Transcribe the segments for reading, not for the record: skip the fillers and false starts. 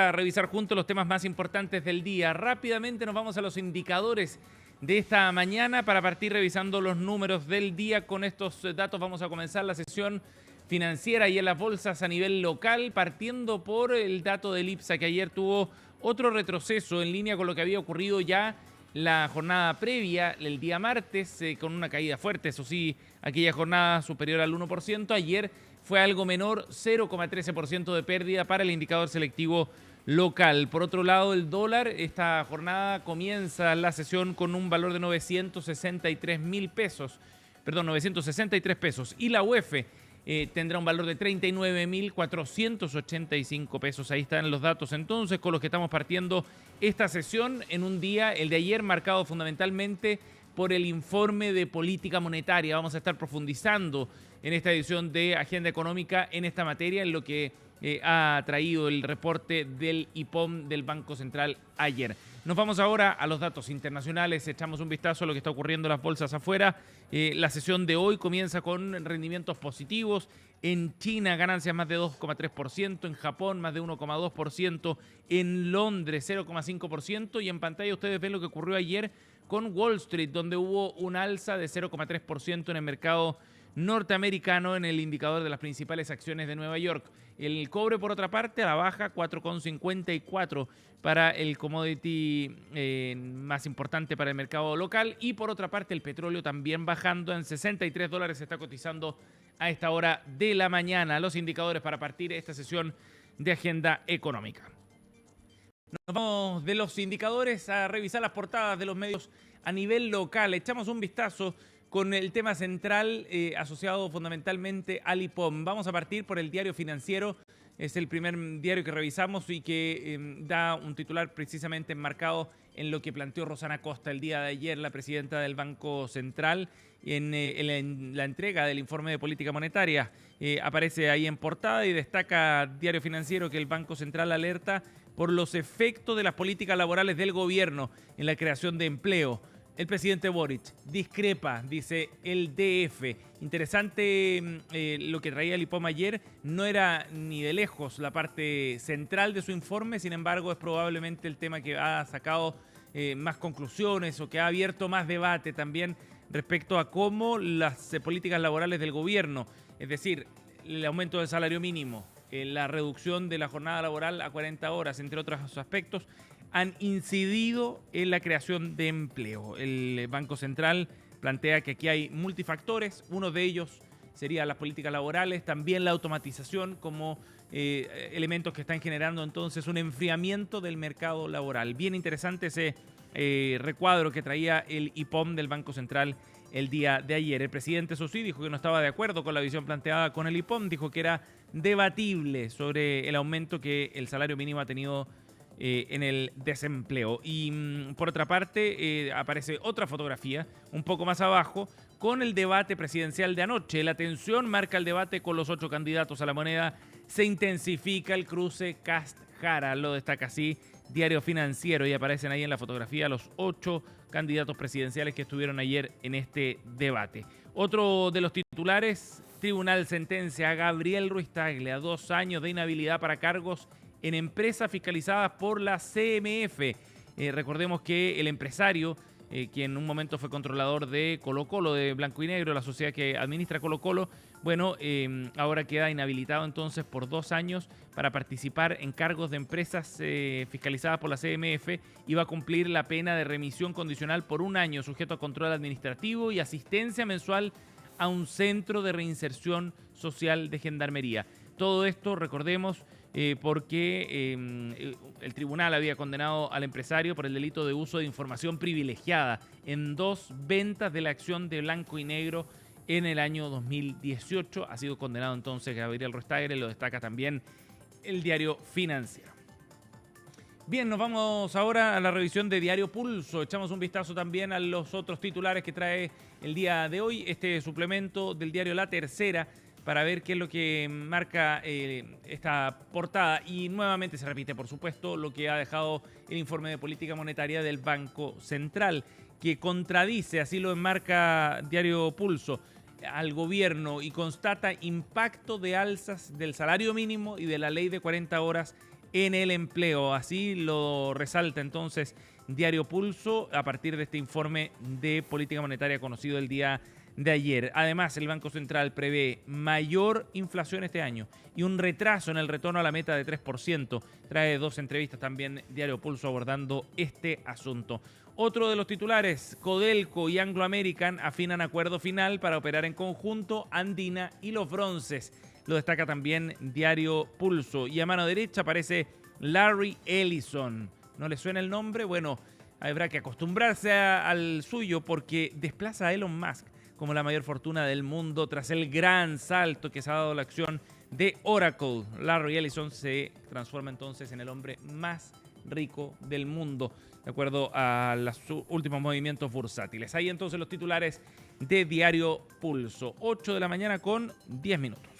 a revisar juntos los temas más importantes del día. Rápidamente nos vamos a los indicadores de esta mañana para partir revisando los números del día. Con estos datos vamos a comenzar la sesión financiera y en las bolsas a nivel local, partiendo por el dato del IPSA, que ayer tuvo otro retroceso en línea con lo que había ocurrido ya la jornada previa, el día martes, con una caída fuerte. Eso sí, aquella jornada superior al 1%. Ayer fue algo menor, 0,13% de pérdida para el indicador selectivo local. Por otro lado, el dólar, esta jornada comienza la sesión con un valor de 963 pesos. Y la UEF tendrá un valor de 39.485 pesos. Ahí están los datos entonces con los que estamos partiendo esta sesión en un día, el de ayer, marcado fundamentalmente por el informe de política monetaria. Vamos a estar profundizando en esta edición de Agenda Económica en esta materia, en lo que ha traído el reporte del IPOM del Banco Central ayer. Nos vamos ahora a los datos internacionales, echamos un vistazo a lo que está ocurriendo en las bolsas afuera. La sesión de hoy comienza con rendimientos positivos. En China, ganancias más de 2,3%, en Japón más de 1,2%, en Londres 0,5%, y en pantalla ustedes ven lo que ocurrió ayer con Wall Street, donde hubo un alza de 0,3% en el mercado norteamericano en el indicador de las principales acciones de Nueva York. El cobre, por otra parte, a la baja, 4,54 para el commodity más importante para el mercado local. Y por otra parte, el petróleo también bajando en $63, se está cotizando a esta hora de la mañana. Los indicadores para partir esta sesión de Agenda Económica. Nos vamos de los indicadores a revisar las portadas de los medios a nivel local. Echamos un vistazo con el tema central asociado fundamentalmente al IPOM. Vamos a partir por el Diario Financiero. Es el primer diario que revisamos y que da un titular precisamente enmarcado en lo que planteó Rosana Costa el día de ayer, la presidenta del Banco Central, en la entrega del informe de política monetaria. Aparece ahí en portada y destaca Diario Financiero que el Banco Central alerta por los efectos de las políticas laborales del gobierno en la creación de empleo. El presidente Boric discrepa, dice el DF. Interesante lo que traía el IPOM ayer. No era ni de lejos la parte central de su informe, sin embargo es probablemente el tema que ha sacado más conclusiones o que ha abierto más debate también respecto a cómo las políticas laborales del gobierno, es decir, el aumento del salario mínimo, la reducción de la jornada laboral a 40 horas, entre otros aspectos, han incidido en la creación de empleo. El Banco Central plantea que aquí hay multifactores, uno de ellos serían las políticas laborales, también la automatización como elementos que están generando entonces un enfriamiento del mercado laboral. Bien interesante ese recuadro que traía el IPOM del Banco Central el día de ayer. El presidente, eso sí, dijo que no estaba de acuerdo con la visión planteada con el IPOM, dijo que era debatible sobre el aumento que el salario mínimo ha tenido en el desempleo. Y por otra parte aparece otra fotografía un poco más abajo con el debate presidencial de anoche. La tensión marca el debate con los 8 candidatos a la moneda. Se intensifica el cruce Kast-Jara, lo destaca así Diario Financiero, y aparecen ahí en la fotografía los 8 candidatos presidenciales que estuvieron ayer en este debate. Otro de los titulares: Tribunal sentencia a Gabriel Ruiz Tagle a 2 años de inhabilidad para cargos en empresas fiscalizadas por la CMF. Recordemos que el empresario, quien en un momento fue controlador de Colo-Colo, de Blanco y Negro, la sociedad que administra Colo-Colo, bueno, ahora queda inhabilitado entonces por 2 años para participar en cargos de empresas fiscalizadas por la CMF y va a cumplir la pena de remisión condicional por 1 año, sujeto a control administrativo y asistencia mensual a un centro de reinserción social de Gendarmería. Todo esto, recordemos, porque el tribunal había condenado al empresario por el delito de uso de información privilegiada en 2 ventas de la acción de Blanco y Negro en el año 2018. Ha sido condenado entonces Gabriel Ruiz Tagle, lo destaca también el Diario Financiero. Bien, nos vamos ahora a la revisión de Diario Pulso. Echamos un vistazo también a los otros titulares que trae el día de hoy, este suplemento del diario La Tercera, para ver qué es lo que marca esta portada. Y nuevamente se repite, por supuesto, lo que ha dejado el informe de política monetaria del Banco Central, que contradice, así lo enmarca Diario Pulso, al gobierno y constata impacto de alzas del salario mínimo y de la ley de 40 horas en el empleo. Así lo resalta entonces Diario Pulso a partir de este informe de política monetaria conocido el día de ayer. Además, el Banco Central prevé mayor inflación este año y un retraso en el retorno a la meta de 3%. Trae dos entrevistas también Diario Pulso abordando este asunto. Otro de los titulares, Codelco y Anglo American afinan acuerdo final para operar en conjunto Andina y Los Bronces. Lo destaca también Diario Pulso. Y a mano derecha aparece Larry Ellison. ¿No le suena el nombre? Bueno, habrá que acostumbrarse al suyo porque desplaza a Elon Musk como la mayor fortuna del mundo tras el gran salto que se ha dado la acción de Oracle. Larry Ellison se transforma entonces en el hombre más rico del mundo, de acuerdo a los últimos movimientos bursátiles. Ahí entonces los titulares de Diario Pulso. 8 de la mañana con 10 minutos.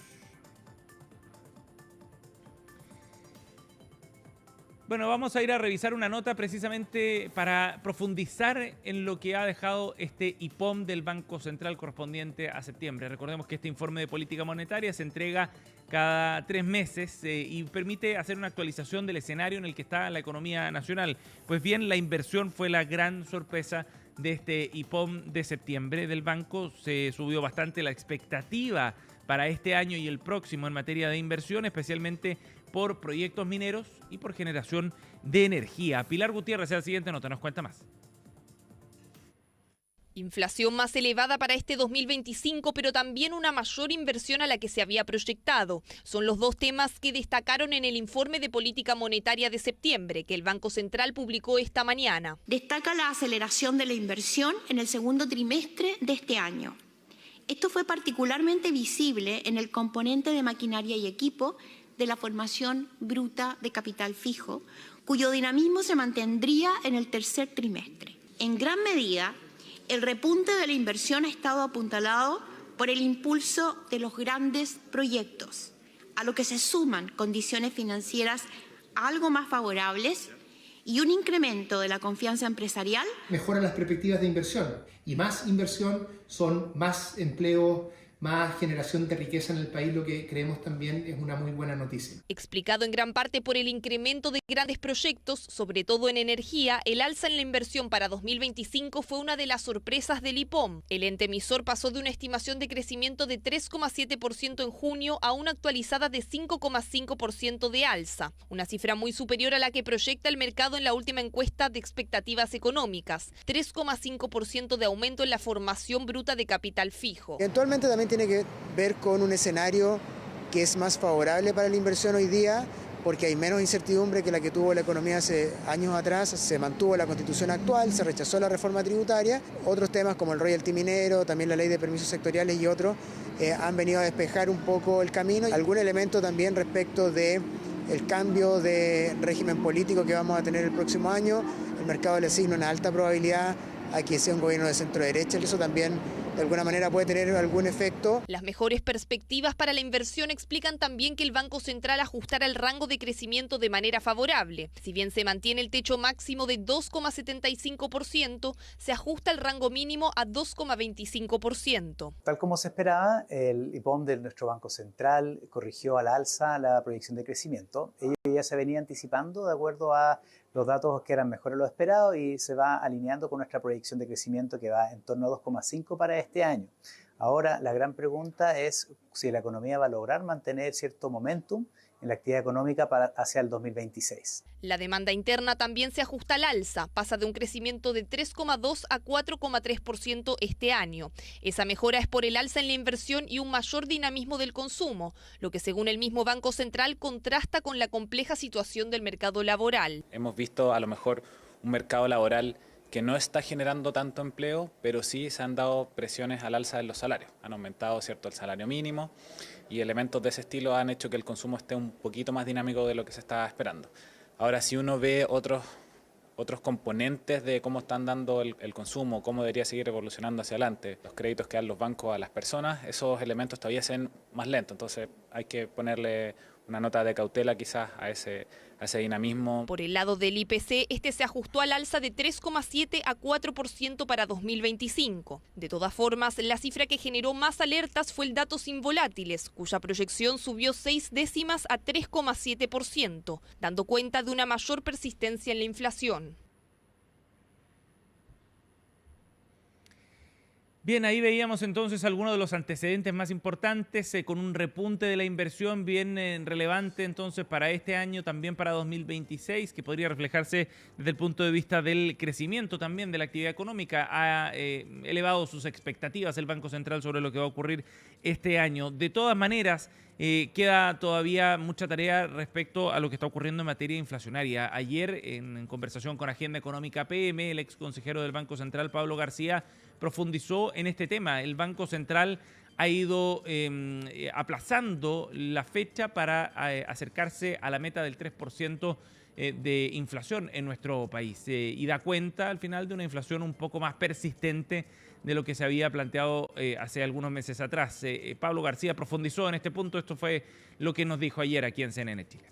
Bueno, vamos a ir a revisar una nota precisamente para profundizar en lo que ha dejado este IPOM del Banco Central correspondiente a septiembre. Recordemos que este informe de política monetaria se entrega cada 3 meses y permite hacer una actualización del escenario en el que está la economía nacional. Pues bien, la inversión fue la gran sorpresa de este IPOM de septiembre del banco. Se subió bastante la expectativa para este año y el próximo en materia de inversión, especialmente por proyectos mineros y por generación de energía. Pilar Gutiérrez, en la siguiente nota, nos cuenta más. Inflación más elevada para este 2025, pero también una mayor inversión a la que se había proyectado. Son los dos temas que destacaron en el informe de política monetaria de septiembre, que el Banco Central publicó esta mañana. Destaca la aceleración de la inversión en el segundo trimestre de este año. Esto fue particularmente visible en el componente de maquinaria y equipo de la formación bruta de capital fijo, cuyo dinamismo se mantendría en el tercer trimestre. En gran medida, el repunte de la inversión ha estado apuntalado por el impulso de los grandes proyectos, a lo que se suman condiciones financieras algo más favorables y un incremento de la confianza empresarial. Mejoran las perspectivas de inversión y más inversión son más empleo, más generación de riqueza en el país, lo que creemos también es una muy buena noticia. Explicado en gran parte por el incremento de grandes proyectos, sobre todo en energía, el alza en la inversión para 2025 fue una de las sorpresas del IPOM. El ente emisor pasó de una estimación de crecimiento de 3,7% en junio a una actualizada de 5,5% de alza, una cifra muy superior a la que proyecta el mercado en la última encuesta de expectativas económicas, 3,5% de aumento en la formación bruta de capital fijo. Eventualmente también tiene que ver con un escenario que es más favorable para la inversión hoy día, porque hay menos incertidumbre que la que tuvo la economía hace años atrás. Se mantuvo la constitución actual, se rechazó la reforma tributaria. Otros temas como el royalty minero, también la ley de permisos sectoriales y otros han venido a despejar un poco el camino. Algún elemento también respecto de el cambio de régimen político que vamos a tener el próximo año. El mercado le asigna una alta probabilidad a que sea un gobierno de centro derecha, y eso también de alguna manera puede tener algún efecto. Las mejores perspectivas para la inversión explican también que el Banco Central ajustará el rango de crecimiento de manera favorable. Si bien se mantiene el techo máximo de 2,75%, se ajusta el rango mínimo a 2,25%. Tal como se esperaba, el IPOM de nuestro Banco Central corrigió al alza la proyección de crecimiento. Ello ya se venía anticipando de acuerdo a los datos que eran mejores de lo esperado y se va alineando con nuestra proyección de crecimiento que va en torno a 2,5 para este año. Ahora, la gran pregunta es si la economía va a lograr mantener cierto momentum en la actividad económica hacia el 2026. La demanda interna también se ajusta al alza, pasa de un crecimiento de 3,2 a 4,3% este año. Esa mejora es por el alza en la inversión y un mayor dinamismo del consumo, lo que según el mismo Banco Central contrasta con la compleja situación del mercado laboral. Hemos visto a lo mejor un mercado laboral que no está generando tanto empleo, pero sí se han dado presiones al alza de los salarios. Han aumentado, ¿cierto?, el salario mínimo y elementos de ese estilo han hecho que el consumo esté un poquito más dinámico de lo que se estaba esperando. Ahora, si uno ve otros componentes de cómo están dando el consumo, cómo debería seguir evolucionando hacia adelante, los créditos que dan los bancos a las personas, esos elementos todavía se ven más lentos. Entonces hay que ponerle una nota de cautela quizás a ese dinamismo. Por el lado del IPC, este se ajustó al alza de 3,7 a 4% para 2025. De todas formas, la cifra que generó más alertas fue el dato sin volátiles, cuya proyección subió 6 décimas a 3,7%, dando cuenta de una mayor persistencia en la inflación. Bien, ahí veíamos entonces algunos de los antecedentes más importantes, con un repunte de la inversión bien relevante entonces para este año, también para 2026, que podría reflejarse desde el punto de vista del crecimiento también de la actividad económica. Ha elevado sus expectativas el Banco Central sobre lo que va a ocurrir este año. De todas maneras, queda todavía mucha tarea respecto a lo que está ocurriendo en materia inflacionaria. Ayer, en conversación con Agenda Económica PM, el ex consejero del Banco Central, Pablo García, profundizó en este tema. El Banco Central ha ido aplazando la fecha para acercarse a la meta del 3% de inflación en nuestro país y da cuenta al final de una inflación un poco más persistente de lo que se había planteado hace algunos meses atrás. Pablo García profundizó en este punto. Esto fue lo que nos dijo ayer aquí en CNN Chile.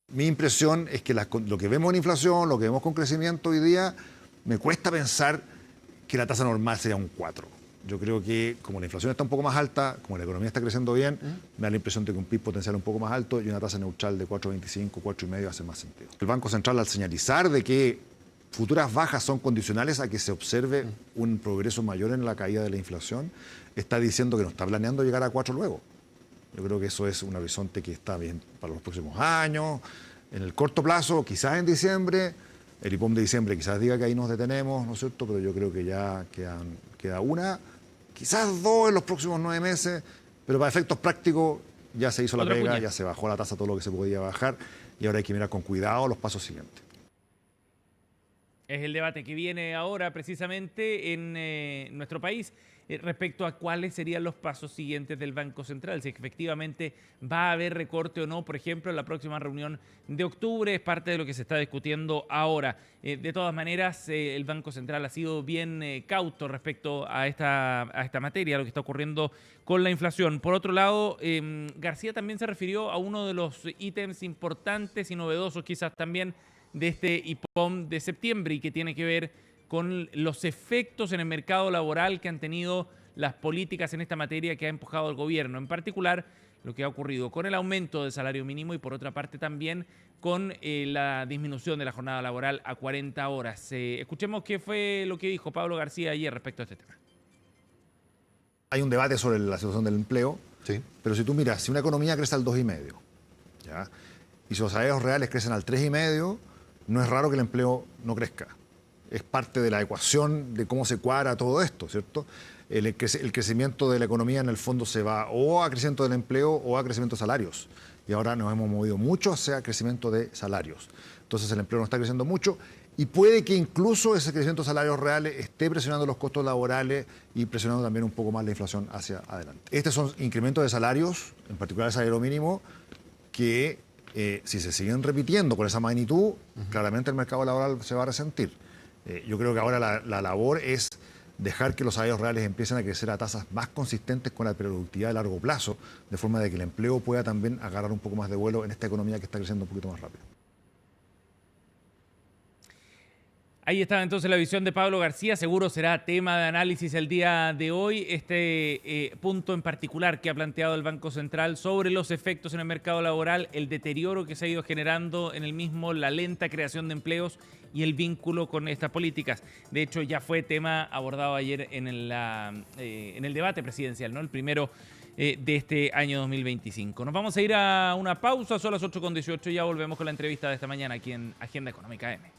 Mi impresión es que lo que vemos en inflación, lo que vemos con crecimiento hoy día, me cuesta pensar que la tasa normal sería un 4. Yo creo que como la inflación está un poco más alta, como la economía está creciendo bien, me da la impresión de que un PIB potencial un poco más alto y una tasa neutral de 4,25, 4,5 hace más sentido. El Banco Central, al señalizar de que futuras bajas son condicionales a que se observe un progreso mayor en la caída de la inflación, está diciendo que no está planeando llegar a 4 luego. Yo creo que eso es un horizonte que está bien para los próximos años. En el corto plazo, quizás en diciembre, el IPOM de diciembre quizás diga que ahí nos detenemos, ¿no es cierto? Pero yo creo que ya queda una, quizás 2 en los próximos 9 meses, pero para efectos prácticos ya se hizo la pega, ya se bajó la tasa todo lo que se podía bajar y ahora hay que mirar con cuidado los pasos siguientes. Es el debate que viene ahora precisamente en nuestro país respecto a cuáles serían los pasos siguientes del Banco Central, si efectivamente va a haber recorte o no, por ejemplo, en la próxima reunión de octubre, es parte de lo que se está discutiendo ahora. De todas maneras, el Banco Central ha sido bien cauto respecto a esta materia, a lo que está ocurriendo con la inflación. Por otro lado, García también se refirió a uno de los ítems importantes y novedosos quizás también de este IPOM de septiembre y que tiene que ver con los efectos en el mercado laboral que han tenido las políticas en esta materia que ha empujado el gobierno. En particular, lo que ha ocurrido con el aumento del salario mínimo y por otra parte también con la disminución de la jornada laboral a 40 horas. Escuchemos qué fue lo que dijo Pablo García ayer respecto a este tema. Hay un debate sobre la situación del empleo, sí, pero si tú miras, si una economía crece al 2,5, ¿ya? Y si los salarios reales crecen al 3,5, no es raro que el empleo no crezca. Es parte de la ecuación de cómo se cuadra todo esto, ¿cierto? El crecimiento de la economía en el fondo se va o a crecimiento del empleo o a crecimiento de salarios. Y ahora nos hemos movido mucho hacia crecimiento de salarios. Entonces el empleo no está creciendo mucho y puede que incluso ese crecimiento de salarios reales esté presionando los costos laborales y presionando también un poco más la inflación hacia adelante. Estos son incrementos de salarios, en particular el salario mínimo, que si se siguen repitiendo con esa magnitud, claramente el mercado laboral se va a resentir. Yo creo que ahora la labor es dejar que los salarios reales empiecen a crecer a tasas más consistentes con la productividad de largo plazo, de forma de que el empleo pueda también agarrar un poco más de vuelo en esta economía que está creciendo un poquito más rápido. Ahí está entonces la visión de Pablo García. Seguro será tema de análisis el día de hoy este punto en particular que ha planteado el Banco Central sobre los efectos en el mercado laboral, el deterioro que se ha ido generando en el mismo, la lenta creación de empleos y el vínculo con estas políticas. De hecho, ya fue tema abordado ayer en el debate presidencial, ¿no? El primero de este año 2025. Nos vamos a ir a una pausa, son las 8:18 y ya volvemos con la entrevista de esta mañana aquí en Agenda Económica M.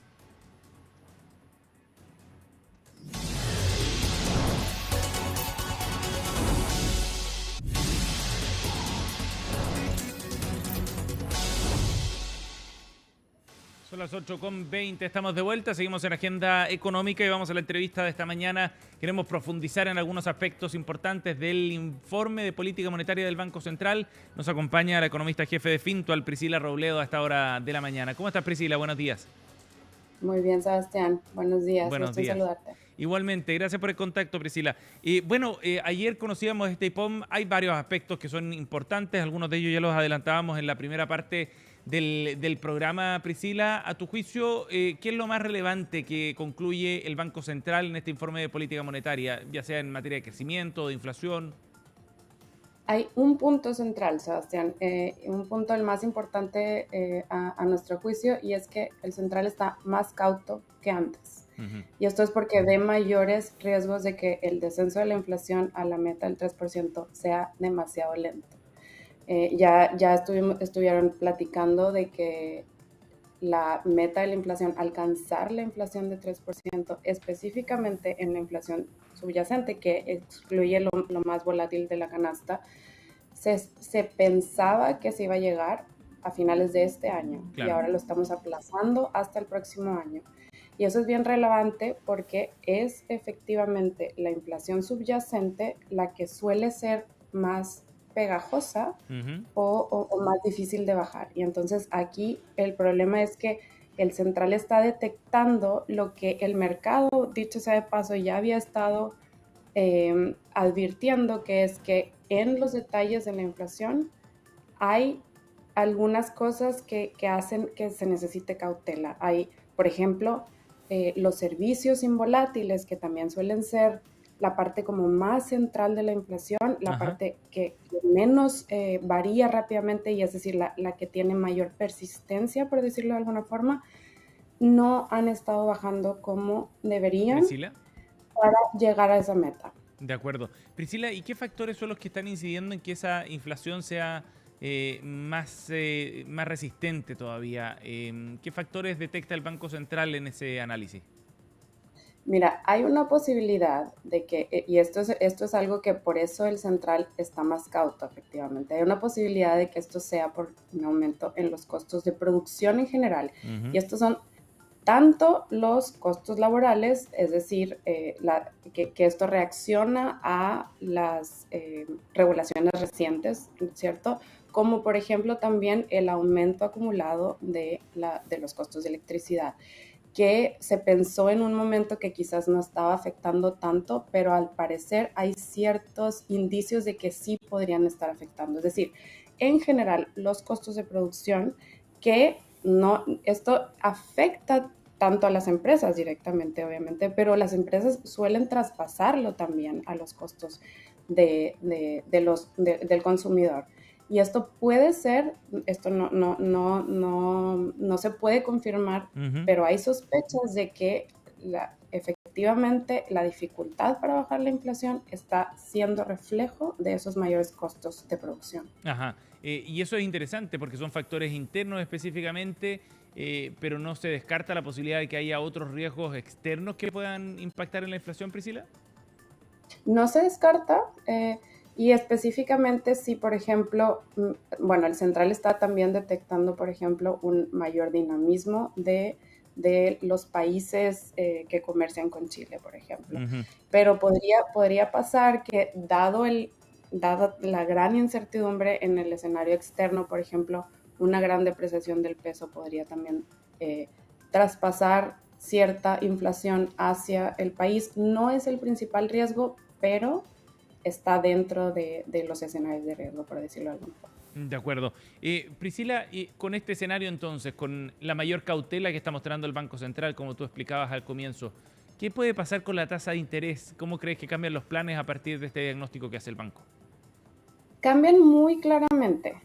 Son las 8:20, estamos de vuelta, seguimos en Agenda Económica y vamos a la entrevista de esta mañana. Queremos profundizar en algunos aspectos importantes del informe de política monetaria del Banco Central. Nos acompaña la economista jefe de Fintual, Priscila Robledo, a esta hora de la mañana. ¿Cómo estás, Priscila? Buenos días. Muy bien, Sebastián. Buenos días. Buenos días. Saludarte. Igualmente, gracias por el contacto, Priscila. Bueno, ayer conocíamos este IPOM, hay varios aspectos que son importantes, algunos de ellos ya los adelantábamos en la primera parte del programa. Priscila, a tu juicio, ¿qué es lo más relevante que concluye el Banco Central en este informe de política monetaria, ya sea en materia de crecimiento o de inflación? Hay un punto central, Sebastián, un punto el más importante a nuestro juicio, y es que el central está más cauto que antes. Y esto es porque ve mayores riesgos de que el descenso de la inflación a la meta del 3% sea demasiado lento. Ya estuvieron platicando de que la meta de la inflación, alcanzar la inflación de 3%, específicamente en la inflación subyacente, que excluye lo más volátil de la canasta, se pensaba que se iba a llegar a finales de este año, claro. Y ahora lo estamos aplazando hasta el próximo año. Y eso es bien relevante porque es efectivamente la inflación subyacente la que suele ser más pegajosa o más difícil de bajar. Y entonces aquí el problema es que el central está detectando lo que el mercado, dicho sea de paso, ya había estado advirtiendo, que es que en los detalles de la inflación hay algunas cosas que hacen que se necesite cautela. Hay, por ejemplo, los servicios involátiles, que también suelen ser la parte como más central de la inflación, la parte que menos varía rápidamente, y es decir, la que tiene mayor persistencia, por decirlo de alguna forma, no han estado bajando como deberían, Priscila, para llegar a esa meta. De acuerdo. Priscila, ¿y qué factores son los que están incidiendo en que esa inflación sea más resistente todavía? ¿Qué factores detecta el Banco Central en ese análisis? Mira, hay una posibilidad de que, y esto es algo que por eso el central está más cauto, efectivamente, hay una posibilidad de que esto sea por un aumento en los costos de producción en general. Y estos son tanto los costos laborales, es decir, que esto reacciona a las regulaciones recientes, ¿cierto? Como por ejemplo también el aumento acumulado de los costos de electricidad, que se pensó en un momento que quizás no estaba afectando tanto, pero al parecer hay ciertos indicios de que sí podrían estar afectando. Es decir, en general, los costos de producción, que no, esto afecta tanto a las empresas directamente, obviamente, pero las empresas suelen traspasarlo también a los costos del consumidor. Y esto puede ser, esto no se puede confirmar, pero hay sospechas de que efectivamente la dificultad para bajar la inflación está siendo reflejo de esos mayores costos de producción. Ajá. Y eso es interesante porque son factores internos específicamente, pero no se descarta la posibilidad de que haya otros riesgos externos que puedan impactar en la inflación, Priscila. No se descarta. Y específicamente si, por ejemplo, bueno, el central está también detectando, por ejemplo, un mayor dinamismo de los países que comercian con Chile, por ejemplo. Pero podría pasar que, dada la gran incertidumbre en el escenario externo, por ejemplo, una gran depreciación del peso podría también traspasar cierta inflación hacia el país. No es el principal riesgo, pero está dentro de los escenarios de riesgo, por decirlo de alguna forma. De acuerdo. Priscila, con este escenario entonces, con la mayor cautela que está mostrando el Banco Central, como tú explicabas al comienzo, ¿qué puede pasar con la tasa de interés? ¿Cómo crees que cambian los planes a partir de este diagnóstico que hace el banco? Cambian muy claramente.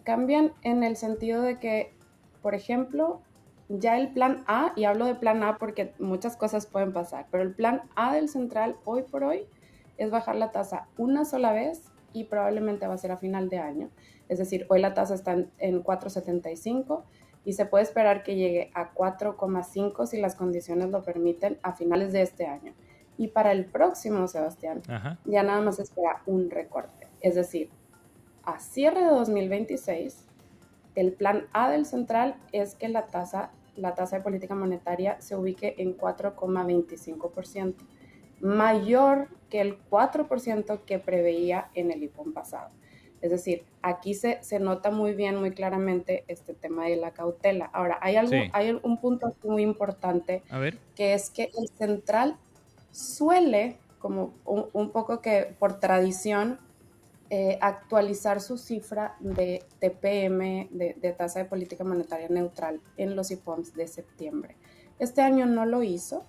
Cambian en el sentido de que, por ejemplo, ya el plan A, y hablo de plan A porque muchas cosas pueden pasar, pero el plan A del central hoy por hoy es bajar la tasa una sola vez, y probablemente va a ser a final de año. Es decir, hoy la tasa está en 4.75 y se puede esperar que llegue a 4.5 si las condiciones lo permiten a finales de este año. Y para el próximo, Sebastián, ya nada más espera un recorte. Es decir, a cierre de 2026, el plan A del central es que la tasa de política monetaria se ubique en 4.25%. Mayor que el 4% que preveía en el IPOM pasado. Es decir, aquí se nota muy bien, muy claramente este tema de la cautela. Ahora, hay un punto muy importante, que es que el central suele, como un poco que por tradición, actualizar su cifra de TPM, de tasa de política monetaria neutral, en los IPOMs de septiembre. Este año no lo hizo,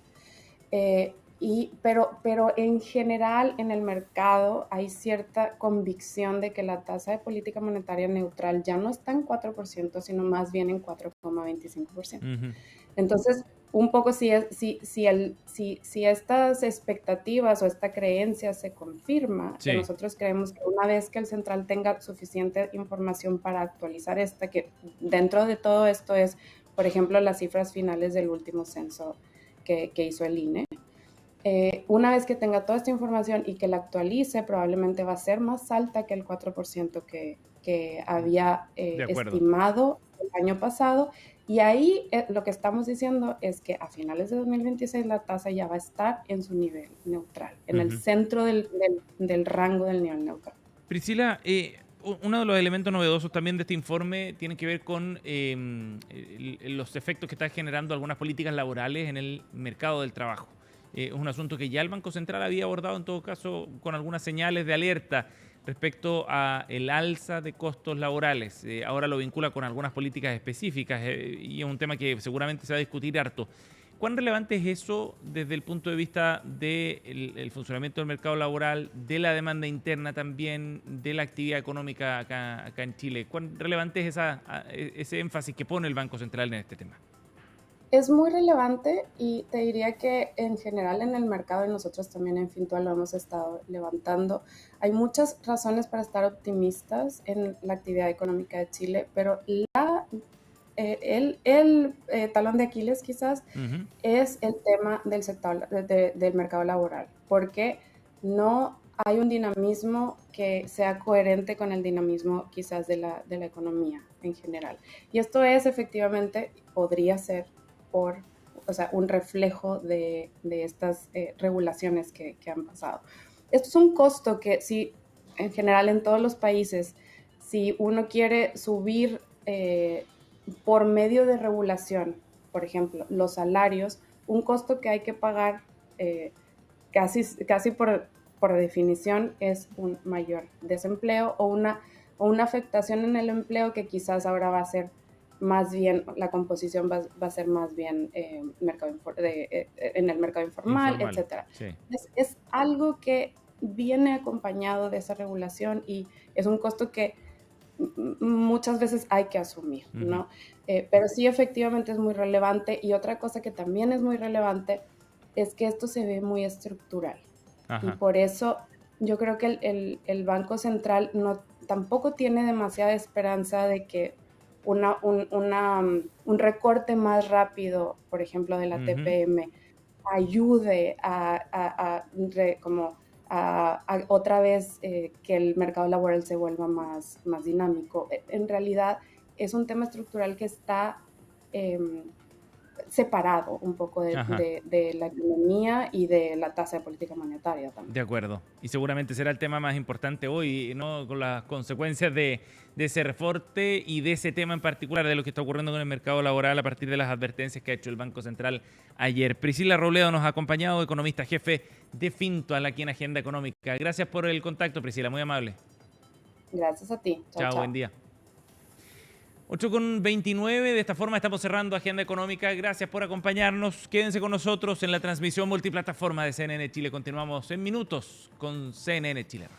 pero en general en el mercado hay cierta convicción de que la tasa de política monetaria neutral ya no está en 4%, sino más bien en 4,25%. Uh-huh. Entonces, un poco si estas expectativas o esta creencia se confirma, sí, que nosotros creemos que una vez que el central tenga suficiente información para actualizar que dentro de todo esto es, por ejemplo, las cifras finales del último censo que hizo el INE, una vez que tenga toda esta información y que la actualice, probablemente va a ser más alta que el 4% que había estimado el año pasado. Y ahí lo que estamos diciendo es que a finales de 2026 la tasa ya va a estar en su nivel neutral, en uh-huh, el centro del rango del nivel neutral. Priscila, uno de los elementos novedosos también de este informe tiene que ver con los efectos que están generando algunas políticas laborales en el mercado del trabajo. Es un asunto que ya el Banco Central había abordado, en todo caso, con algunas señales de alerta respecto a el alza de costos laborales. Ahora lo vincula con algunas políticas específicas y es un tema que seguramente se va a discutir harto. ¿Cuán relevante es eso desde el punto de vista del funcionamiento del mercado laboral, de la demanda interna también, de la actividad económica acá en Chile? ¿Cuán relevante es ese énfasis que pone el Banco Central en este tema? Es muy relevante y te diría que en general en el mercado, y nosotros también en Fintual lo hemos estado levantando, hay muchas razones para estar optimistas en la actividad económica de Chile, pero el talón de Aquiles quizás uh-huh, es el tema del sector del mercado laboral, porque no hay un dinamismo que sea coherente con el dinamismo quizás de la economía en general. Y esto es efectivamente, podría ser un reflejo de estas regulaciones que han pasado. Esto es un costo que sí, en general en todos los países, si uno quiere subir por medio de regulación, por ejemplo, los salarios, un costo que hay que pagar casi por definición es un mayor desempleo o una afectación en el empleo que quizás ahora va a ser más bien, la composición va a ser más bien en el mercado informal. Etcétera. Sí. Es algo que viene acompañado de esa regulación y es un costo que muchas veces hay que asumir, uh-huh, ¿no? Pero sí, efectivamente es muy relevante. Y otra cosa que también es muy relevante es que esto se ve muy estructural. Ajá. Y por eso yo creo que el Banco Central tampoco tiene demasiada esperanza de que un recorte más rápido, por ejemplo, de la uh-huh, TPM, ayude a otra vez que el mercado laboral se vuelva más dinámico. En realidad es un tema estructural que está separado un poco de la economía y de la tasa de política monetaria también. De acuerdo. Y seguramente será el tema más importante hoy, ¿no? Con las consecuencias de ese recorte y de ese tema en particular, de lo que está ocurriendo con el mercado laboral a partir de las advertencias que ha hecho el Banco Central ayer. Priscila Robledo nos ha acompañado, economista jefe de Fintual aquí en Agenda Económica. Gracias por el contacto, Priscila, muy amable. Gracias a ti. Chao, buen día. 8:29, de esta forma estamos cerrando Agenda Económica. Gracias por acompañarnos. Quédense con nosotros en la transmisión multiplataforma de CNN Chile. Continuamos en minutos con CNN Chile.